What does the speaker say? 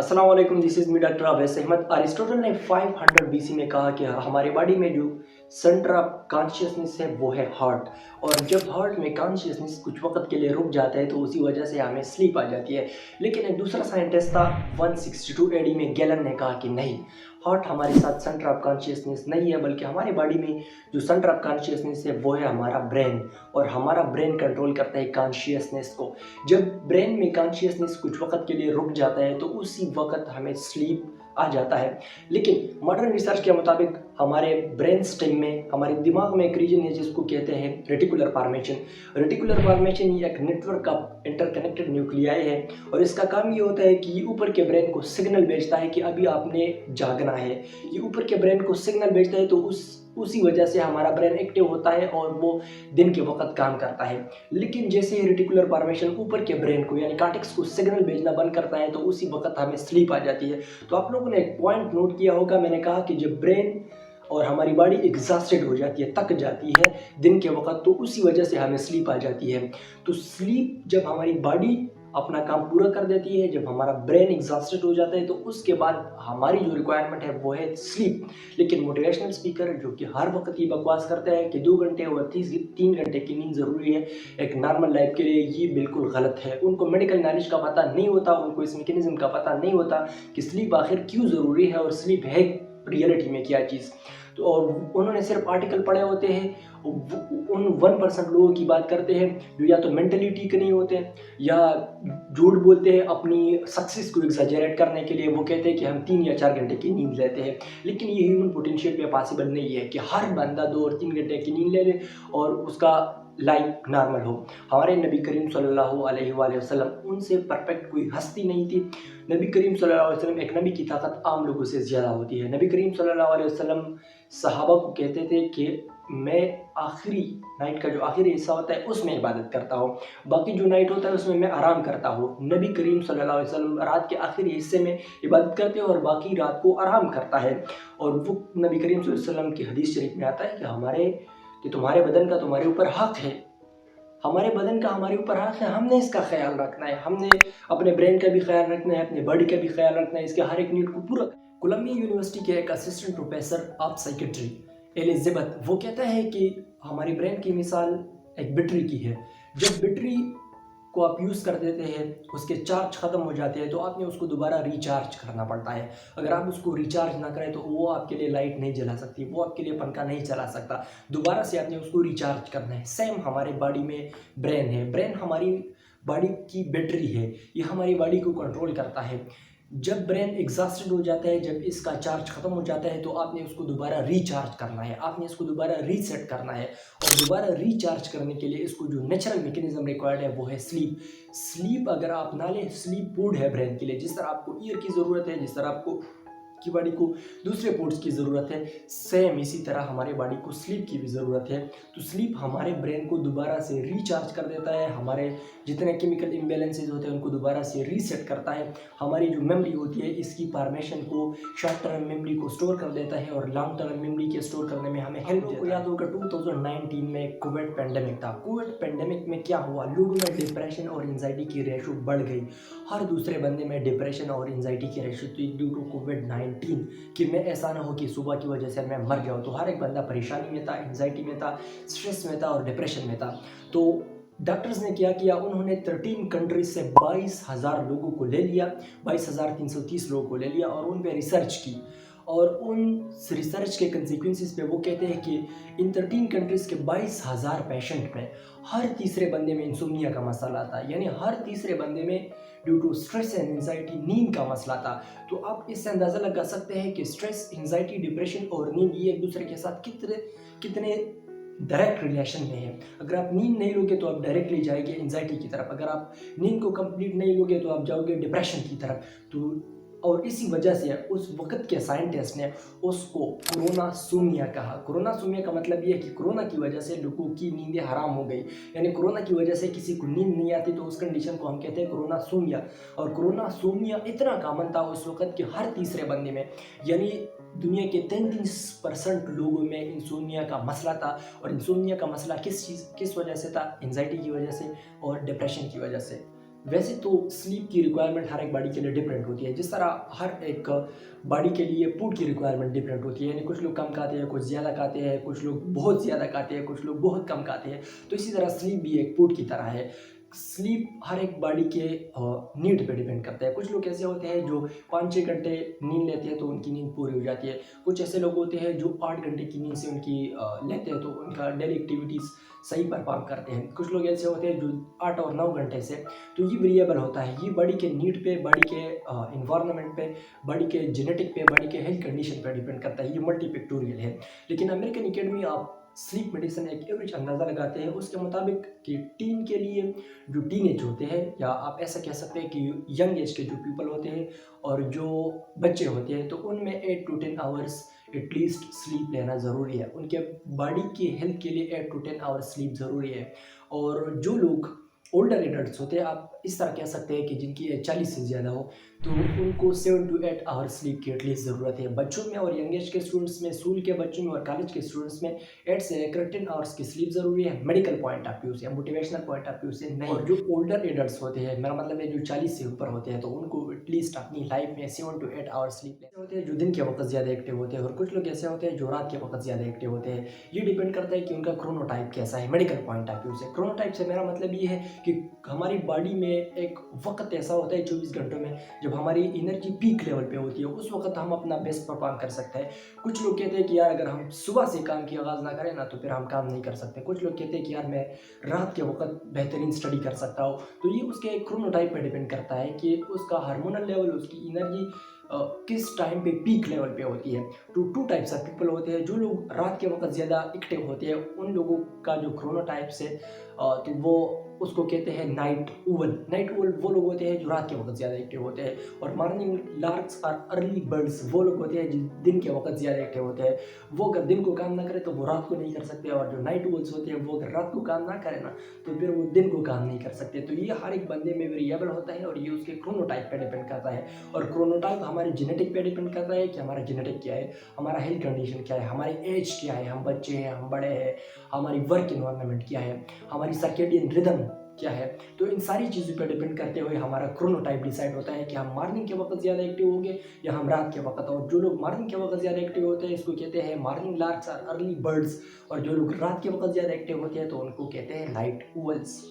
अस्सलाम वालेकुम, this is me doctor Awais Ahmed. Aristotle ने 500 बीसी में कहा कि हमारे बॉडी में जो सेंटर ऑफ कॉन्शियसनेस है वो है हार्ट, और जब हार्ट में कॉन्शियसनेस कुछ वक्त के लिए रुक जाता है तो उसी वजह से हमें स्लीप आ जाती है। लेकिन एक दूसरा साइंटिस्ट था 162 एडी में, गैलन ने कहा कि नहीं, हार्ट हमारे साथ सेंटर ऑफ कॉन्शियसनेस नहीं है, बल्कि हमारे बॉडी में जो सेंटर ऑफ कॉन्शियसनेस है वो है हमारा ब्रेन, और हमारा ब्रेन कंट्रोल करता है कॉन्शियसनेस को। जब ब्रेन में कॉन्शियसनेस कुछ वक्त के लिए रुक जाता है तो उसी वक्त हमें स्लीप आ जाता है। लेकिन मॉडर्न रिसर्च के मुताबिक हमारे ब्रेन स्टेम में, हमारे दिमाग में एक रीजन है जिसको कहते हैं रेटिकुलर फॉर्मेशन। रेटिकुलर फॉर्मेशन ये एक नेटवर्क का इंटरकनेक्टेड न्यूक्लियाई है, और इसका काम ये होता है कि ये ऊपर के ब्रेन को सिग्नल भेजता है कि अभी आपने जागना है। ये ऊपर के ब्रेन को सिग्नल भेजता है तो उसी वजह से हमारा ब्रेन एक्टिव होता है और वो दिन के वक्त काम करता है। लेकिन जैसे ही रेटिकुलर फॉर्मेशन ऊपर के ब्रेन को यानी कॉर्टेक्स को सिग्नल भेजना बंद करता है तो उसी वक्त हमें स्लीप आ जाती है। तो आप लोगों ने एक पॉइंट नोट किया होगा, मैंने कहा कि जब ब्रेन और हमारी बॉडी एग्जॉस्टेड हो जाती है, थक जाती है दिन के वक्त, तो उसी वजह से हमें स्लीप आ जाती है। तो स्लीप जब हमारी बॉडी अपना काम पूरा कर देती है, जब हमारा ब्रेन एग्जॉस्टेड हो जाता है, तो उसके बाद हमारी जो रिक्वायरमेंट है वो है स्लीप। लेकिन मोटिवेशनल स्पीकर जो कि हर वक्त ये बकवास करते हैं कि 2 घंटे और 3 घंटे की नींद ज़रूरी है एक नॉर्मल लाइफ के लिए, ये बिल्कुल गलत है। उनको मेडिकल नॉलेज का पता नहीं होता, उनको इस मैकेनिज्म का पता नहीं होता कि स्लीप आखिर क्यों ज़रूरी है और स्लीप है रियलिटी में क्या चीज़। तो और उन्होंने सिर्फ आर्टिकल पढ़े होते हैं, उन 1% लोगों की बात करते हैं जो या तो मेंटली ठीक नहीं होते या झूठ बोलते हैं अपनी सक्सेस को एग्जैजरेट करने के लिए। वो कहते हैं कि हम 3 या 4 घंटे की नींद लेते हैं, लेकिन ये ह्यूमन पोटेंशियल पे पॉसिबल नहीं है कि हर बंदा 2 और 3 घंटे की नींद ले ले और उसका लाइफ नॉर्मल हो। हमारे नबी करीम सल्लल्लाहु अलैहि वसल्लम, उनसे परफेक्ट कोई हस्ती नहीं थी। नबी करीम सल्लल्लाहु अलैहि वसल्लम, एक नबी की ताकत आम लोगों से ज़्यादा होती है। नबी करीम सल्लल्लाहु अलैहि वसल्लम सहाबा को कहते थे कि मैं आखिरी नाइट का जो आखिरी हिस्सा होता है उसमें इबादत करता हूँ, बाकी जो नाइट होता है उसमें मैं आराम करता हूँ। नबी करीम सल्लल्लाहु अलैहि वसल्लम रात के आखिरी हिस्से में इबादत करते हैं और बाकी रात को आराम करता है। और वो नबी करीम सल्लल्लाहु अलैहि वसल्लम की हदीस शरीफ में आता है कि तुम्हारे बदन का तुम्हारे ऊपर हक है, हमारे बदन का हमारे ऊपर हक है, हमने इसका ख्याल रखना है, हमने अपने ब्रेन का भी ख्याल रखना है, अपने बॉडी का भी ख्याल रखना है, इसके हर एक नीड को पूरा। कोलंबिया यूनिवर्सिटी के एक assistant professor of psychiatry Elizabeth, वो कहता है कि हमारी ब्रेन की मिसाल एक बैटरी की है। जब बैटरी को आप यूज़ कर देते हैं, उसके चार्ज ख़त्म हो जाते हैं, तो आपने उसको दोबारा रिचार्ज करना पड़ता है। अगर आप उसको रिचार्ज ना करें तो वो आपके लिए लाइट नहीं जला सकती, वो आपके लिए पंखा नहीं चला सकता, दोबारा से आपने उसको रिचार्ज करना है। सेम हमारे बॉडी में ब्रेन है, ब्रेन हमारी बॉडी की बैटरी है, ये हमारी बॉडी को कंट्रोल करता है। जब ब्रेन एग्जॉस्टेड हो जाता है, जब इसका चार्ज ख़त्म हो जाता है, तो आपने उसको दोबारा रिचार्ज करना है, आपने इसको दोबारा रीसेट करना है। और दोबारा रिचार्ज करने के लिए इसको जो नेचुरल मैकेनिज्म रिक्वायर्ड है वो है स्लीप। स्लीप अगर आप ना लें, स्लीप फूड है ब्रेन के लिए। जिस तरह आपको ईयर की ज़रूरत है, जिस तरह आपको की बॉडी को दूसरे फूड्स की ज़रूरत है, सेम इसी तरह हमारे बॉडी को स्लीप की भी ज़रूरत है। तो स्लीप हमारे ब्रेन को दोबारा से रिचार्ज कर देता है, हमारे जितने केमिकल इम्बैलेंसेज होते हैं उनको दोबारा से रीसेट करता है। हमारी जो मेमोरी होती है, इसकी फॉर्मेशन को, शॉर्ट टर्म मेमोरी को स्टोर कर देता है और लॉन्ग टर्म मेमोरी के स्टोर करने में हमें हेल्प देता है। याद होगा 2019 में कोविड पेंडेमिक था। कोविड पेंडेमिक में क्या हुआ, लोगों में डिप्रेशन और एंजाइटी की रेशो बढ़ गई। हर दूसरे बंदे में डिप्रेशन और एंजाइटी की रेशो थी ड्यू टू कोविड-19, कि मैं ऐसा ना हो कि सुबह की वजह से मैं मर जाऊँ। तो हर एक बंदा परेशानी में था, एंजाइटी में था, स्ट्रेस में था और डिप्रेशन में था। तो डॉक्टर्स ने क्या किया, उन्होंने 13 कंट्रीज से 22,000 लोगों को ले लिया, 22,330 लोगों को ले लिया और उन पे रिसर्च की। और उन रिसर्च के कंसिक्वेंसेस पे वो कहते हैं कि इन 13 कंट्रीज़ के 22,000 पेशेंट में हर तीसरे बंदे में इंसोम्निया का मसला था, यानी हर तीसरे बंदे में due to stress and anxiety नींद का मसला था। तो आप इससे अंदाज़ा लगा सकते हैं कि स्ट्रेस, एंजाइटी, डिप्रेशन और नींद ये एक दूसरे के साथ कितने डायरेक्ट रिलेशन में है। अगर आप नींद नहीं लोगे तो आप डायरेक्टली जाएंगे एंजाइटी की तरफ, अगर आप नींद को कंप्लीट नहीं लोगे तो आप जाओगे डिप्रेशन की तरफ। तो और इसी वजह से उस वक्त के साइंटिस्ट ने उसको कोरोनासोमिया कहा। कोरोनासोमिया का मतलब ये है कि कोरोना की वजह से लोगों की नींदें हराम हो गई, यानी कोरोना की वजह से किसी को नींद नहीं आती, तो उस कंडीशन को हम कहते हैं कोरोनासोमिया। और कोरोनासोमिया इतना कॉमन था उस वक्त कि हर तीसरे बंदे में, यानी दुनिया के 33% लोगों में इंसोमिया का मसला था। और इंसोमिया का मसला किस वजह से था, एंजाइटी की वजह से और डिप्रेशन की वजह से। वैसे तो स्लीप की रिक्वायरमेंट हर एक बॉडी के लिए डिफरेंट होती है, जिस तरह हर एक बॉडी के लिए फूड की रिक्वायरमेंट डिफरेंट होती है, यानी कुछ लोग कम खाते हैं, कुछ ज़्यादा खाते हैं, कुछ लोग बहुत ज़्यादा खाते हैं, कुछ लोग बहुत कम खाते हैं। तो इसी तरह स्लीप भी एक फूड की तरह है। स्लीप हर एक बॉडी के नीड पे डिपेंड करता है। कुछ लोग ऐसे होते हैं जो 5-6 घंटे नींद लेते हैं तो उनकी नींद पूरी हो जाती है। कुछ ऐसे लोग होते हैं जो 8 घंटे की नींद से उनकी लेते हैं तो उनका डेली एक्टिविटीज़ सही परफॉर्म करते हैं। कुछ लोग ऐसे होते हैं जो 8 और 9 घंटे से, तो ये वेरिएबल होता है। ये बॉडी के नीड पे, बॉडी के इन्वायरमेंट पे, बॉडी के जेनेटिक पे, बॉडी के हेल्थ कंडीशन पे डिपेंड करता है। ये मल्टीफैक्टोरियल है। लेकिन अमेरिकन एकेडमी आप स्लीप मेडिसिन एक एवरेज अंदाज़ा लगाते हैं उसके मुताबिक कि टीन के लिए, जो टीन एज होते हैं, या आप ऐसा कह सकते हैं कि यंग एज के जो पीपल होते हैं और जो बच्चे होते हैं, तो उनमें 8 to 10 आवर्स एटलीस्ट स्लीप लेना ज़रूरी है। उनके बॉडी की हेल्थ के लिए 8 to 10 आवर्स स्लीप ज़रूरी है। और जो लोग ओल्डर एडल्ट्स होते हैं, आप इस तरह कह सकते हैं कि जिनकी एज 40 से ज़्यादा हो, तो उनको 7 to 8 आवर्स स्लीप की एटलीस्ट ज़रूरत है। बच्चों में और यंग एज के स्टूडेंट्स में, स्कूल के बच्चों में और कॉलेज के स्टूडेंट्स में 8 से 10 आवर्स की स्लीप ज़रूरी है, मेडिकल पॉइंट ऑफ व्यू से, मोटिवेशनल पॉइंट ऑफ व्यू से नहीं। और जो ओल्डर एडल्ट्स होते हैं, मेरा मतलब है जो 40 से ऊपर होते हैं, तो उनको एटलीस्ट अपनी लाइफ में 7 to 8 आवर्स स्लीप लेते होते हैं, जो दिन के वक्त ज़्यादा एक्टिव होते हैं। और कुछ लोग ऐसे होते हैं जो रात के वक्त ज़्यादा एक्टिव होते हैं। ये डिपेंड करता है कि उनका क्रोनोटाइप कैसा है मेडिकल पॉइंट ऑफ व्यू से। क्रोनोटाइप से मेरा मतलब ये है कि हमारी बॉडी में एक वक्त ऐसा होता है 24 घंटों में जब हमारी एनर्जी पीक लेवल पे होती है, उस वक्त हम अपना बेस्ट परफॉर्म कर सकते हैं। कुछ लोग कहते हैं कि यार अगर हम सुबह से काम की आगाज़ ना करें ना तो फिर हम काम नहीं कर सकते। कुछ लोग कहते हैं कि यार मैं रात के वक्त बेहतरीन स्टडी कर सकता हूँ। तो ये उसके क्रोनोटाइप पे डिपेंड करता है कि उसका हार्मोनल लेवल, उसकी एनर्जी किस टाइम पे पीक लेवल पे होती है। तो 2 टाइप्स ऑफ पीपल होते हैं। जो लोग रात के वक्त ज़्यादा एक्टिव होते हैं, उन लोगों का जो क्रोनोटाइप्स है, तो वो उसको कहते हैं नाइट ओवल। नाइट ओवल वो लोग होते हैं जो रात के वक्त ज़्यादा एक्टिव होते हैं। और मॉर्निंग लार्क्स और अर्ली बर्ड्स वो लोग होते हैं जो दिन के वक्त ज़्यादा एक्टिव होते हैं। वो अगर दिन को काम ना करें तो वो रात को नहीं कर सकते, और जो नाइट ओवल्स होते हैं वो अगर रात को काम ना करें ना तो फिर वो दिन को काम नहीं कर सकते। तो ये हर एक बंदे में वेरिएबल होता है और ये उसके क्रोनोटाइप पे डिपेंड करता है। और क्रोनोटाइप हमारे जेनेटिक पे डिपेंड करता है कि हमारा जेनेटिक क्या है, हमारा हेल्थ कंडीशन क्या है, हमारी एज क्या है, हम बच्चे हैं, हम बड़े हैं, हमारी वर्क इन्वायरमेंट क्या है, हमारी सर्केडियन रिदम क्या है। तो इन सारी चीज़ों पर डिपेंड करते हुए हमारा क्रोनोटाइप डिसाइड होता है कि हम मॉर्निंग के वक्त ज़्यादा एक्टिव होंगे या हम रात के वक्त। और जो लोग मॉर्निंग के वक्त ज़्यादा एक्टिव होते हैं इसको कहते हैं मॉर्निंग लार्क्स और अर्ली बर्ड्स, और जो लोग रात के वक्त ज़्यादा एक्टिव होते हैं तो उनको कहते हैं नाइट ओवल्स।